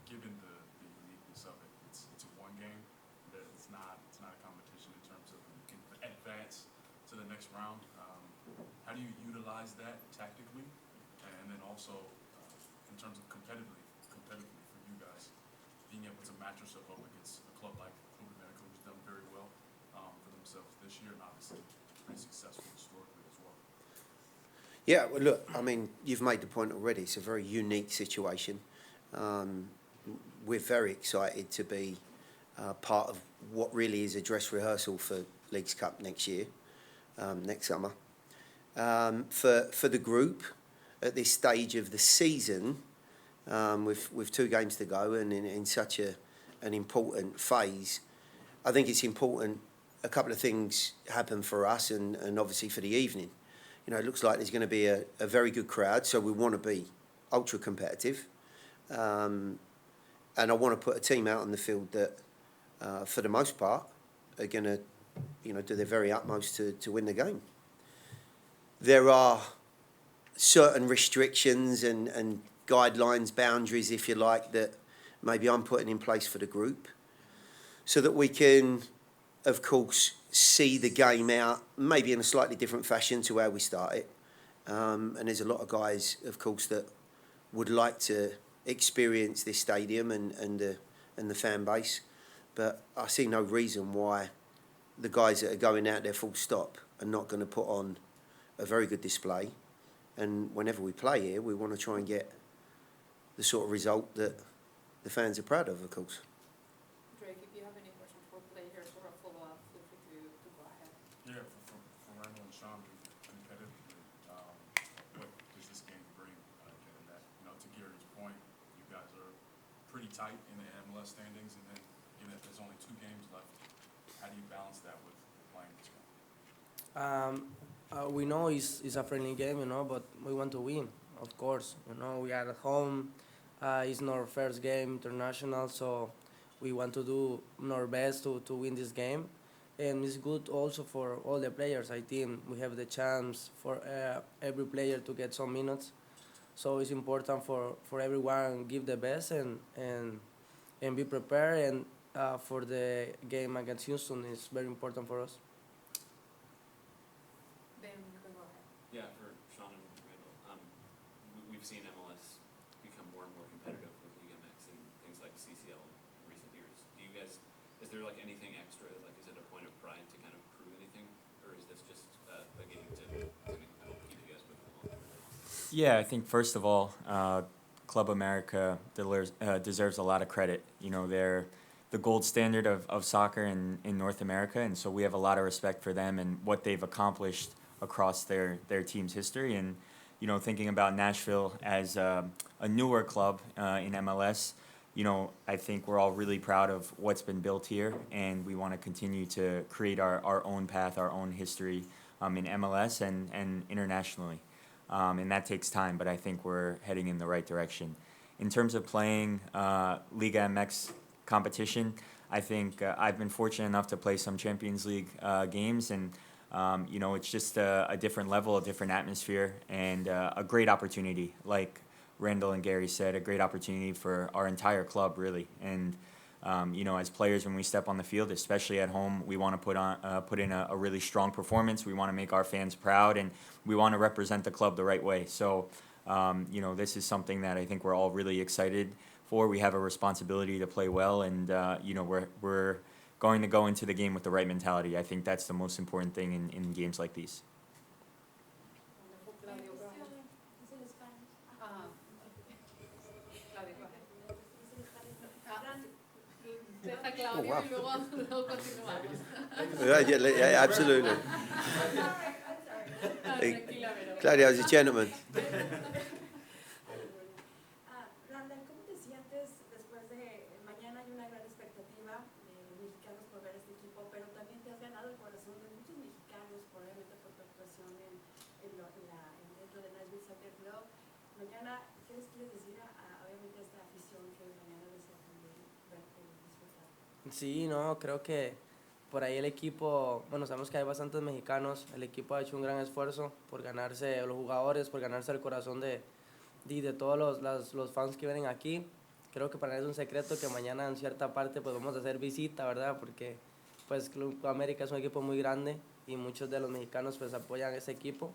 given the uniqueness of it, it's a one game. That it's not a competition in terms of advance to the next round. How do you utilize that tactically, and then also in terms of competitively for you guys, being able to match yourself up against a club like Club America, who's done very well for themselves this year, and obviously pretty successful historically as well. Yeah, well, look, I mean, you've made the point already. It's a very unique situation. We're very excited to be part of what really is a dress rehearsal for Leagues Cup next year, next summer. For the group, at this stage of the season, with 2 games to go and in such an important phase, I think it's important a couple of things happen for us and obviously for the evening. You know, it looks like there's going to be a very good crowd, so we want to be ultra competitive. And I want to put a team out on the field that, for the most part, are going to, do their very utmost to win the game. There are certain restrictions and guidelines, boundaries, if you like, that maybe I'm putting in place for the group so that we can, of course, see the game out maybe in a slightly different fashion to how we start it. And there's a lot of guys, of course, that would like to experience this stadium and the fan base. But I see no reason why the guys that are going out there full stop are not going to put on a very good display. And whenever we play here, we want to try and get the sort of result that the fans are proud of course. Drake, if you have any questions for players or a follow-up, feel free to go ahead. Yeah, for Randall and Sean, competitively, what does this game bring? Given that, to Gary's point, you guys are pretty tight in the MLS standings, and then given that there's only 2 games left, how do you balance that with playing this game? We know it's a friendly game, but we want to win, of course. We are at home. It's our first game international, so we want to do our best to win this game. And it's good also for all the players. I think we have the chance for every player to get some minutes. So it's important for everyone give the best and be prepared. And for the game against Houston, it's very important for us. Yeah, for Sean and Randall, we've seen MLS become more and more competitive with Liga MX and things like CCL in recent years. Is there like anything extra? Like, is it a point of pride to kind of prove anything, or is this just a game to help keep you guys moving along? Yeah, I think first of all, Club America deserves a lot of credit. They're the gold standard of soccer in North America, and so we have a lot of respect for them and what they've accomplished across their team's history. And thinking about Nashville as a newer club in MLS, I think we're all really proud of what's been built here, and we want to continue to create our own path, our own history in MLS and internationally. And that takes time, but I think we're heading in the right direction. In terms of playing Liga MX competition, I think I've been fortunate enough to play some Champions League games, and it's just a different level, a different atmosphere, and a great opportunity. Like Randall and Gary said, a great opportunity for our entire club, really. And as players, when we step on the field, especially at home, we want to put in a really strong performance. We want to make our fans proud, and we want to represent the club the right way. So, this is something that I think we're all really excited for. We have a responsibility to play well, and we're going to go into the game with the right mentality. I think that's the most important thing in games like these. Oh, wow. Yeah, absolutely. Claudia is a gentleman. Randall, ¿cómo te sientes después de mañana? Hay una gran expectativa de mexicanos por ver este equipo, pero también te has ganado el corazón de muchos mexicanos, probablemente por tu actuación dentro de Nashville Soccer Club. Mañana, ¿qué les quieres decir obviamente a esta afición que mañana desea también verte disfrutar? Sí, no, creo que por ahí el equipo, sabemos que hay bastantes mexicanos, el equipo ha hecho un gran esfuerzo por ganarse, los jugadores, por ganarse el corazón de todos los fans que vienen aquí, creo que para nadie es un secreto que mañana en cierta parte pues vamos a hacer visita, ¿verdad? Porque pues Club América es un equipo muy grande y muchos de los mexicanos pues apoyan ese equipo.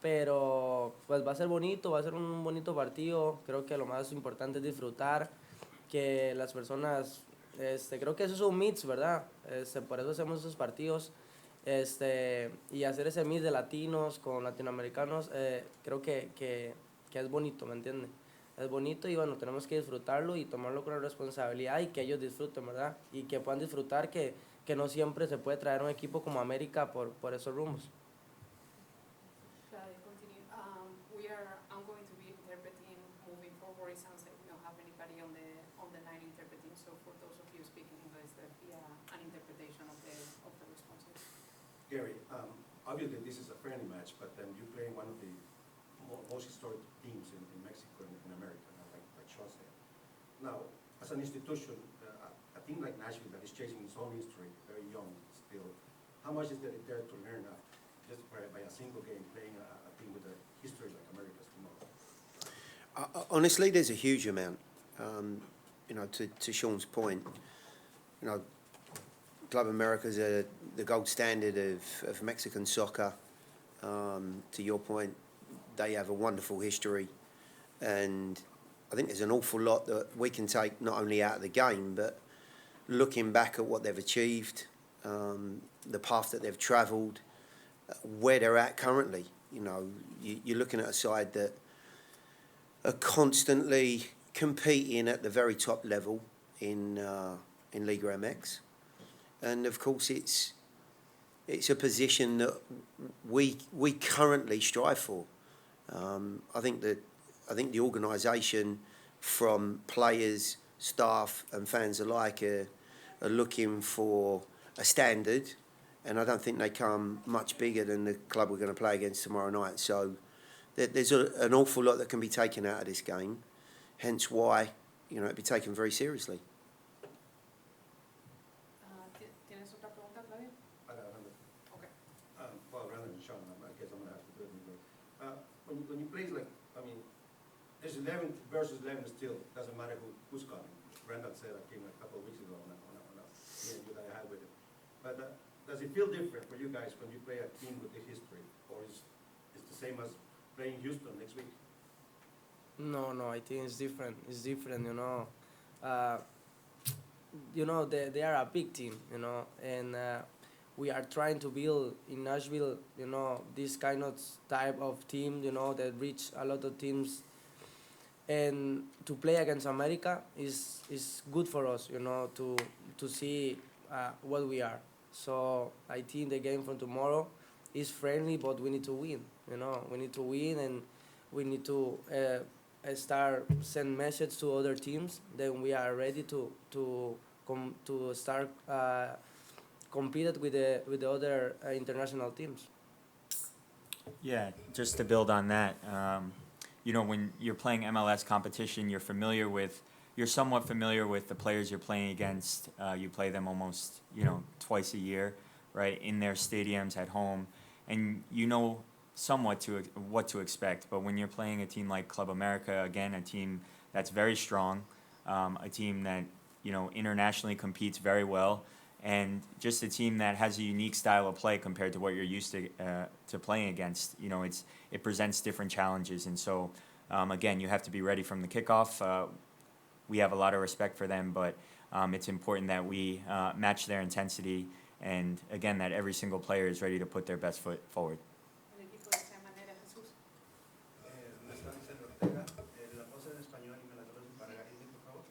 Pero pues va a ser bonito, va a ser un bonito partido. Creo que lo más importante es disfrutar, que las personas, creo que eso es un mix, ¿verdad? Por eso hacemos esos partidos. Y hacer ese mix de latinos con latinoamericanos, creo que es bonito, ¿me entiendes? Es bonito y bueno, tenemos que disfrutarlo y tomarlo con la responsabilidad y que ellos disfruten, ¿verdad? Y que puedan disfrutar que no siempre se puede traer un equipo como América por esos rumbos. Shall I continue? I'm going to be interpreting moving forward. It sounds like we don't have anybody on the line interpreting. So for those of you speaking English, there'll be an interpretation of the responses. Gary, obviously this is a friendly match, but then you play one of the most historic teams in Mexico and in America, like Sean said. Now, as an institution, a team like Nashville that is chasing its own history, very young still, how much is there to learn just by a single game playing a team with a history like America's tomorrow? Honestly, there's a huge amount. To Sean's point, Club America's the gold standard of Mexican soccer. To your point, they have a wonderful history, and I think there's an awful lot that we can take not only out of the game, but looking back at what they've achieved, the path that they've travelled, where they're at currently. You're looking at a side that are constantly competing at the very top level in Liga MX, and of course it's a position that we currently strive for. I think the organisation, from players, staff, and fans alike, are looking for a standard, and I don't think they come much bigger than the club we're going to play against tomorrow night. So there's an awful lot that can be taken out of this game, hence why it'd be taken very seriously. ¿Tienes otra pregunta, Claudia? Okay. Well, rather than Sean, I guess I'm going to have to do it anyway. When you play there's 11 versus 11 still. Doesn't matter who's coming. Randall said I came a couple of weeks ago on a interview that I had with him. But does it feel different for you guys when you play a team with the history, or is it the same as playing Houston next week? No, I think it's different. It's different, they are a big team, and we are trying to build in Nashville, this kind of type of team, that reach a lot of teams. And to play against America is good for us, to see what we are. So I think the game from tomorrow is friendly, but we need to win. We need to win, and we need to send message to other teams that we are ready to start compete with the other international teams. Yeah, just to build on that, when you're playing MLS competition, you're somewhat familiar with the players you're playing against. You play them almost, twice a year, right, in their stadiums at home, and somewhat what to expect. But when you're playing a team like Club America, again, a team that's very strong, a team that, internationally competes very well, and just a team that has a unique style of play compared to what you're used to playing against. It presents different challenges, and so again, you have to be ready from the kickoff. We have a lot of respect for them, but it's important that we match their intensity, and again, that every single player is ready to put their best foot forward. El equipo de esta manera, Jesús. La cosa en español y me la traducen para Gary, por favor.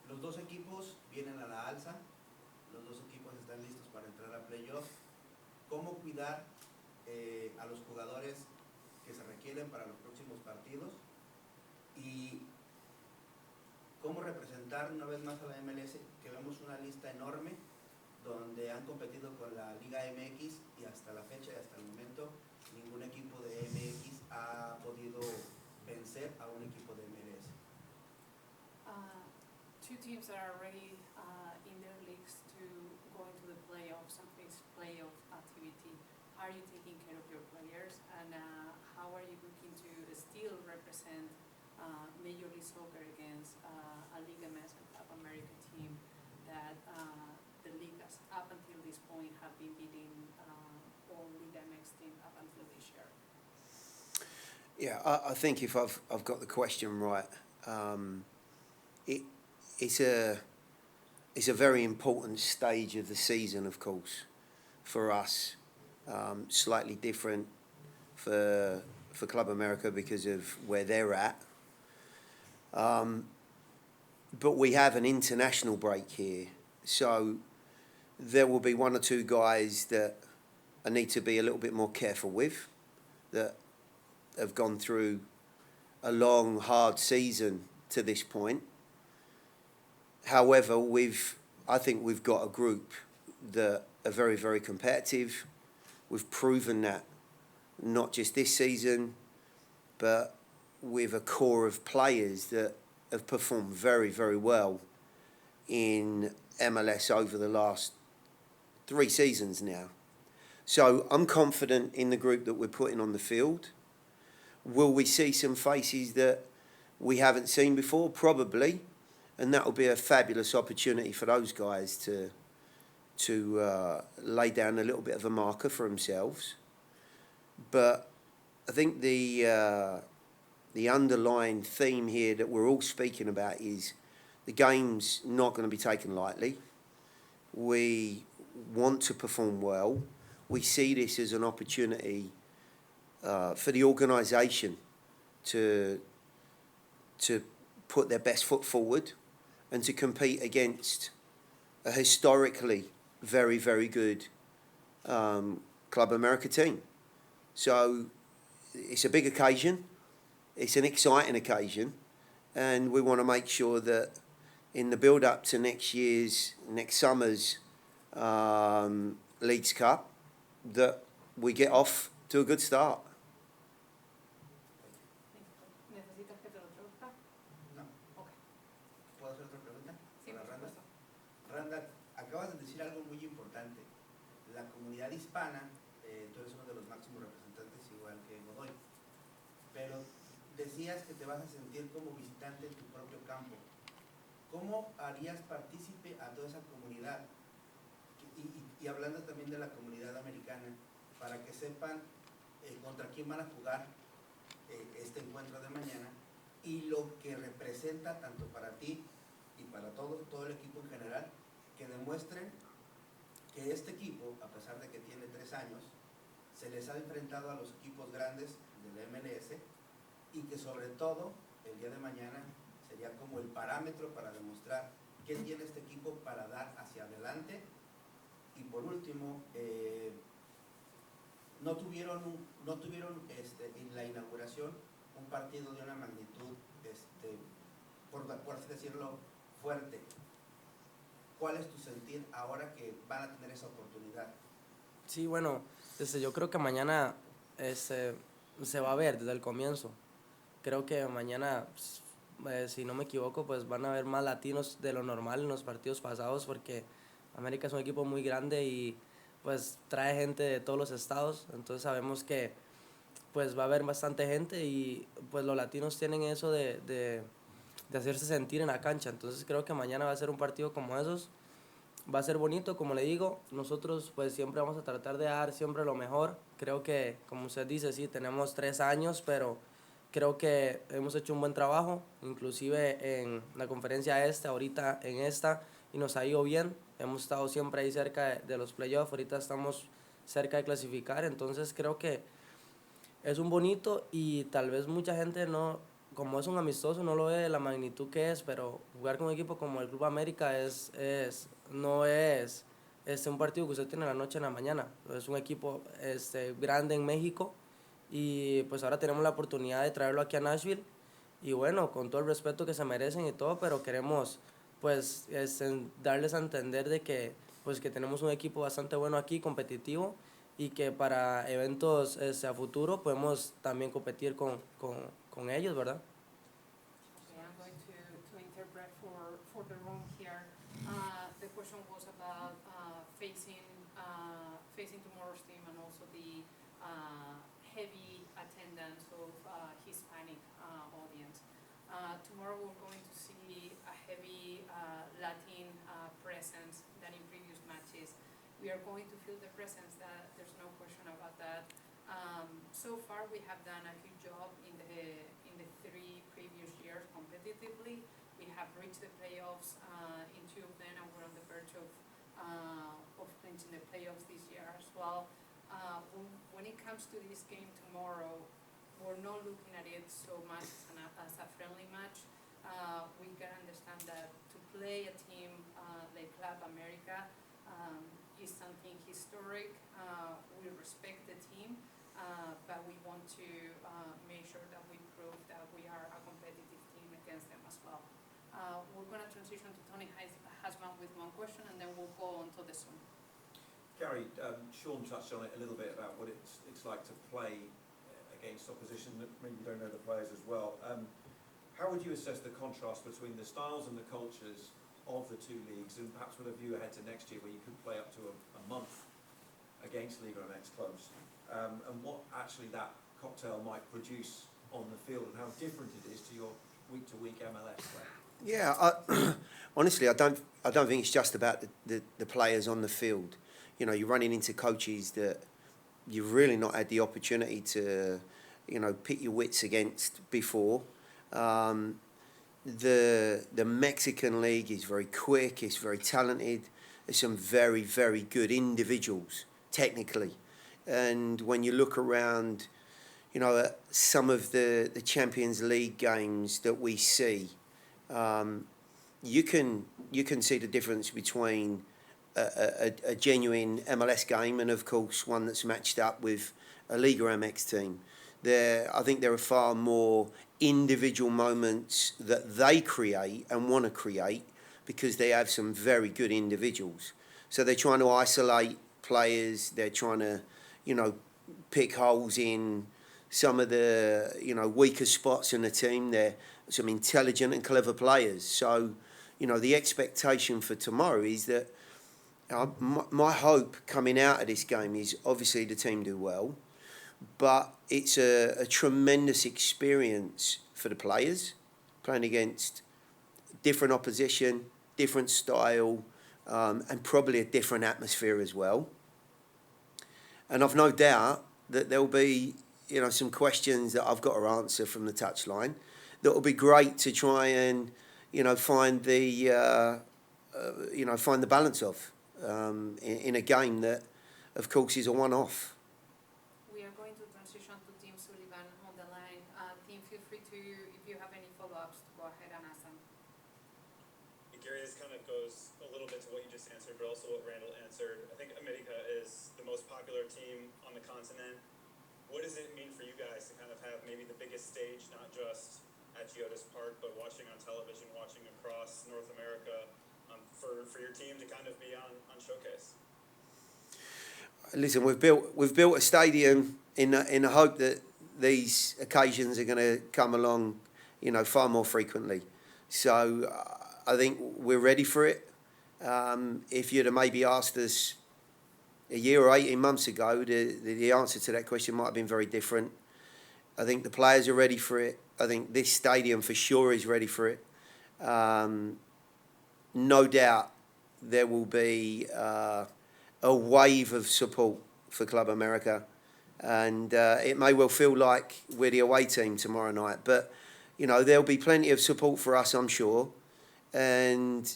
Los dos equipos vienen a la alza, los dos equipos están listos para entrar a playoff. ¿Cómo cuidar a los jugadores que se requieren para los próximos partidos? Y cómo representar una vez más a la MLS, que vemos una lista enorme donde han competido con la Liga MX y hasta la fecha y hasta el momento ningún equipo de MX ha podido vencer a un equipo de MLS. Two teams that are already in their leagues to go into the playoffs and face playoff activity. How are you taking care of your players, and how are you looking to still represent Major League Soccer against a Liga MX and Club America team that the Ligas up until this point have been beating all Liga MX team up until this year? Yeah, I think if I've got the question right, it's a very important stage of the season, of course, for us. Slightly different for Club America because of where they're at. But we have an international break here, so there will be one or two guys that I need to be a little bit more careful with, that have gone through a long, hard season to this point. However, I think we've got a group that are very, very competitive. We've proven that not just this season, but with a core of players that have performed very, very well in MLS over the last 3 seasons now. So I'm confident in the group that we're putting on the field. Will we see some faces that we haven't seen before? Probably. And that will be a fabulous opportunity for those guys to lay down a little bit of a marker for themselves. But I think the underlying theme here that we're all speaking about is the game's not going to be taken lightly. We want to perform well. We see this as an opportunity for the organisation to put their best foot forward and to compete against a historically very, very good Club America team. So it's a big occasion, it's an exciting occasion, and we want to make sure that in the build-up to next summer's Leagues Cup, that we get off to a good start. ¿Necesitas que te lo traduzca? No. Ok. ¿Puedo hacer otra pregunta? Sí, Para por Randall. supuesto. Randall, acabas de decir algo muy importante. La comunidad hispana, tú eres uno de los máximos representantes, igual que Godoy, pero decías que te vas a sentir como visitante en tu propio campo. ¿Cómo harías partícipe a toda esa comunidad? Y hablando también de la comunidad americana, para que sepan contra quién van a jugar este encuentro de mañana y lo que representa tanto para ti y para todo el equipo en general, que demuestren que este equipo, a pesar de que tiene 3 años, se les ha enfrentado a los equipos grandes de la MLS y que sobre todo el día de mañana sería como el parámetro para demostrar qué tiene este equipo para dar hacia adelante. Y por último, no tuvieron en la inauguración un partido de una magnitud, por así decirlo, fuerte. ¿Cuál es tu sentir ahora que van a tener esa oportunidad? Sí, bueno, yo creo que mañana se va a ver desde el comienzo. Creo que mañana, si no me equivoco, pues van a haber más latinos de lo normal en los partidos pasados, porque América es un equipo muy grande y pues trae gente de todos los estados, entonces sabemos que pues va a haber bastante gente y pues los latinos tienen eso de hacerse sentir en la cancha. Entonces creo que mañana va a ser un partido como esos. Va a ser bonito, como le digo. Nosotros pues siempre vamos a tratar de dar siempre lo mejor. Creo que, como usted dice, sí, tenemos 3 años, pero creo que hemos hecho un buen trabajo, inclusive en la conferencia ahorita en esta, y nos ha ido bien. Hemos estado siempre ahí cerca de los playoffs, ahorita estamos cerca de clasificar, entonces creo que es un bonito y tal vez mucha gente no, como es un amistoso, no lo ve de la magnitud que es, pero jugar con un equipo como el Club América no es un partido que usted tiene de la noche a la mañana. Es un equipo grande en México y pues ahora tenemos la oportunidad de traerlo aquí a Nashville y bueno, con todo el respeto que se merecen y todo, pero queremos pues darles a entender de que pues que tenemos un equipo bastante bueno aquí, competitivo, y que para eventos a futuro podemos también competir con ellos, ¿verdad? Okay, I'm going to interpret for the room here. The question was about facing tomorrow's team and also the heavy attendance of Hispanic audience. are going to feel the presence. That there's no question about that. So far, we have done a good job in the 3 previous years competitively. We have reached the playoffs in 2 of them, and we're on the verge of clinching the playoffs this year as well. When it comes to this game tomorrow, we're not looking at it so much as a friendly match. We can understand that to play a team like Club America is something historic. We respect the team, but we want to make sure that we prove that we are a competitive team against them as well. We're going to transition to Tony Hasman with one question, and then we'll go on to the Zoom. Gary, Sean touched on it a little bit about what it's like to play against opposition that maybe you don't know the players as well. How would you assess the contrast between the styles and the cultures of the 2 leagues, and perhaps with a view ahead to next year where you could play up to a month against Liga MX clubs, and what actually that cocktail might produce on the field, and how different it is to your week-to-week MLS play? Yeah, honestly, I don't think it's just about the players on the field. You know, you're running into coaches that you've really not had the opportunity to, pit your wits against before. The Mexican league is very quick, it's very talented. There's some very, very good individuals, technically. And when you look around, at some of the Champions League games that we see, you can see the difference between a genuine MLS game and, of course, one that's matched up with a Liga MX team. I think there are far more individual moments that they create and want to create because they have some very good individuals. So they're trying to isolate players. They're trying to, pick holes in some of the, weaker spots in the team. They're some intelligent and clever players. So, the expectation for tomorrow is that my hope coming out of this game is obviously the team do well, but it's a tremendous experience for the players, playing against different opposition, different style, and probably a different atmosphere as well. And I've no doubt that there'll be, some questions that I've got to answer from the touchline that will be great to try and, find the balance of in a game that, of course, is a one-off. We are going to transition to Tim Sullivan on the line. Tim, feel free to, if you have any follow-ups, to go ahead and ask them. Gary, this kind of goes a little bit to what you just answered, but also what Randall answered. I think America is the most popular team on the continent. What does it mean for you guys to kind of have maybe the biggest stage, not just at Geodis Park, but watching on television, watching across North America, for your team to kind of be on Showcase? Listen, we've built a stadium in the hope that these occasions are going to come along, far more frequently. So I think we're ready for it. If you'd have maybe asked us a year or 18 months ago, the answer to that question might have been very different. I think the players are ready for it. I think this stadium for sure is ready for it. No doubt there will be a wave of support for Club America, and it may well feel like we're the away team tomorrow night, but there'll be plenty of support for us, I'm sure. And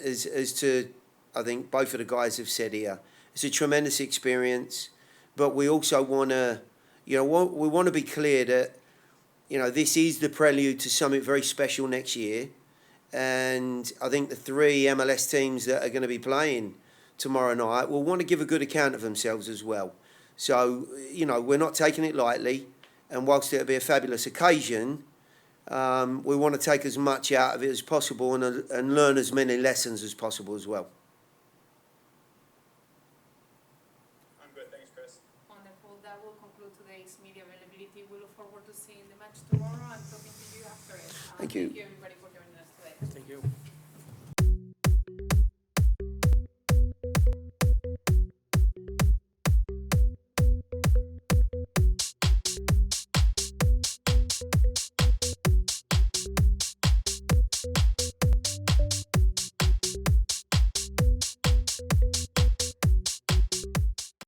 as to, I think both of the guys have said here, it's a tremendous experience, but we also want to, we want to be clear that this is the prelude to something very special next year. And I think the 3 MLS teams that are going to be playing tomorrow night will want to give a good account of themselves as well. So, we're not taking it lightly. And whilst it'll be a fabulous occasion, we want to take as much out of it as possible and learn as many lessons as possible as well. I'm good. Thanks, Chris. Wonderful. That will conclude today's media availability. We look forward to seeing the match tomorrow and talking to you after it. Thank you. Thank you, everybody, for joining us today. Thank you.